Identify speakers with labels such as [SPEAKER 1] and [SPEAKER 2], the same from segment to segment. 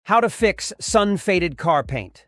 [SPEAKER 1] How to fix sun-faded car paint.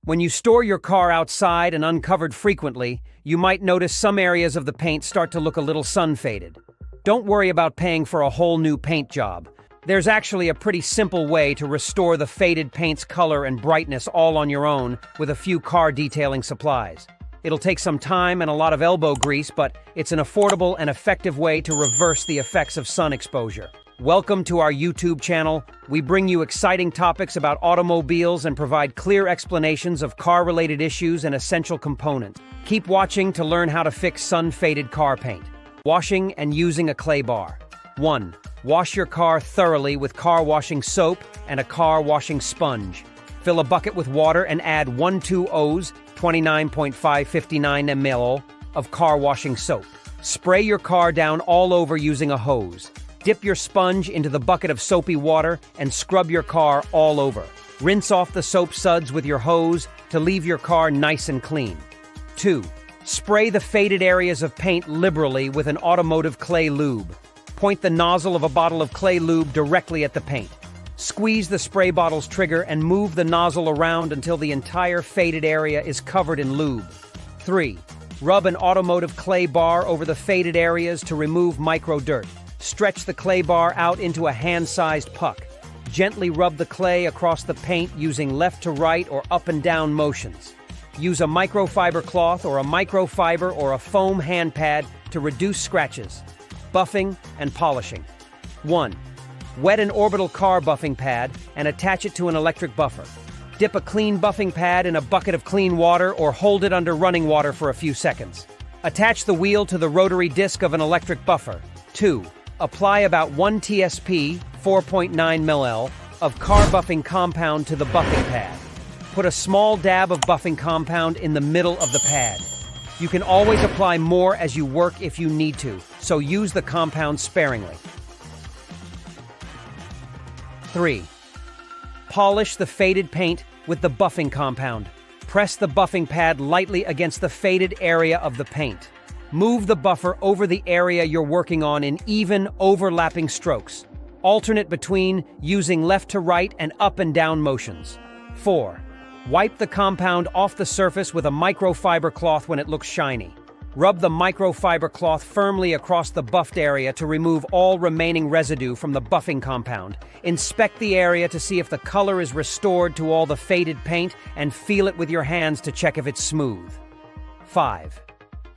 [SPEAKER 1] When you store your car outside and uncovered frequently, you might notice some areas of the paint start to look a little sun-faded. Don't worry about paying for a whole new paint job. There's actually a pretty simple way to restore the faded paint's color and brightness all on your own with a few car detailing supplies. It'll take some time and a lot of elbow grease, but it's an affordable and effective way to reverse the effects of sun exposure. Welcome to our YouTube channel. We bring you exciting topics about automobiles and provide clear explanations of car-related issues and essential components. Keep watching to learn how to fix sun-faded car paint. Washing and using a clay bar. 1. Wash your car thoroughly with car washing soap and a car washing sponge. Fill a bucket with water and add 1-2 O's, 29.559 ml of car washing soap. Spray your car down all over using a hose. Dip your sponge into the bucket of soapy water and scrub your car all over. Rinse off the soap suds with your hose to leave your car nice and clean. 2. Spray the faded areas of paint liberally with an automotive clay lube. Point the nozzle of a bottle of clay lube directly at the paint. Squeeze the spray bottle's trigger and move the nozzle around until the entire faded area is covered in lube. 3. Rub an automotive clay bar over the faded areas to remove micro dirt. Stretch the clay bar out into a hand-sized puck. Gently rub the clay across the paint using left to right or up and down motions. Use a microfiber cloth or a microfiber or a foam hand pad to reduce scratches. Buffing and polishing. 1. Wet an orbital car buffing pad and attach it to an electric buffer. Dip a clean buffing pad in a bucket of clean water or hold it under running water for a few seconds. Attach the wheel to the rotary disc of an electric buffer. 2. Apply about 1 TSP, 4.9 ml, of car buffing compound to the buffing pad. Put a small dab of buffing compound in the middle of the pad. You can always apply more as you work if you need to, so use the compound sparingly. 3. Polish the faded paint with the buffing compound. Press the buffing pad lightly against the faded area of the paint. Move the buffer over the area you're working on in even, overlapping strokes. Alternate between using left to right and up and down motions. 4. Wipe the compound off the surface with a microfiber cloth when it looks shiny. Rub the microfiber cloth firmly across the buffed area to remove all remaining residue from the buffing compound. Inspect the area to see if the color is restored to all the faded paint and feel it with your hands to check if it's smooth. 5.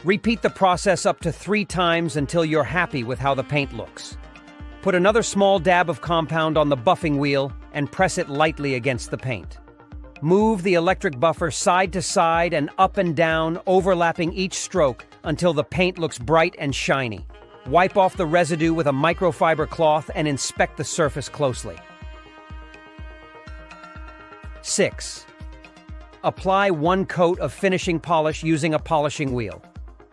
[SPEAKER 1] Repeat the process up to 3 times until you're happy with how the paint looks. Put another small dab of compound on the buffing wheel and press it lightly against the paint. Move the electric buffer side to side and up and down, overlapping each stroke until the paint looks bright and shiny. Wipe off the residue with a microfiber cloth and inspect the surface closely. 6. Apply 1 coat of finishing polish using a polishing wheel.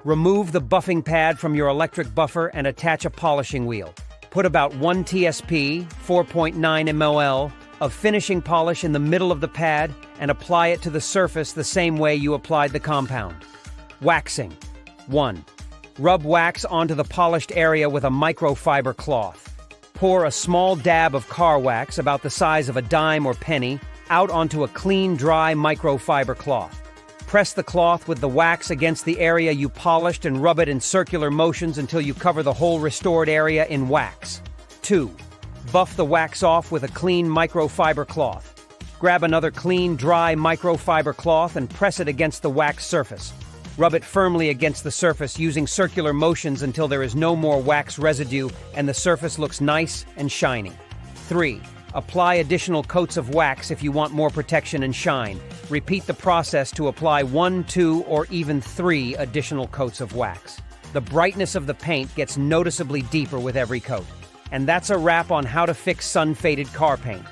[SPEAKER 1] Remove the buffing pad from your electric buffer and attach a polishing wheel. Put about 1 TSP, 4.9 ml, of finishing polish in the middle of the pad and apply it to the surface the same way you applied the compound. Waxing. 1. Rub wax onto the polished area with a microfiber cloth. Pour a small dab of car wax, about the size of a dime or penny, out onto a clean, dry microfiber cloth. Press the cloth with the wax against the area you polished and rub it in circular motions until you cover the whole restored area in wax. 2. Buff the wax off with a clean microfiber cloth. Grab another clean, dry microfiber cloth and press it against the wax surface. Rub it firmly against the surface using circular motions until there is no more wax residue and the surface looks nice and shiny. 3. Apply additional coats of wax if you want more protection and shine. Repeat the process to apply 1, 2, or even 3 additional coats of wax. The brightness of the paint gets noticeably deeper with every coat. And that's a wrap on how to fix sun-faded car paint.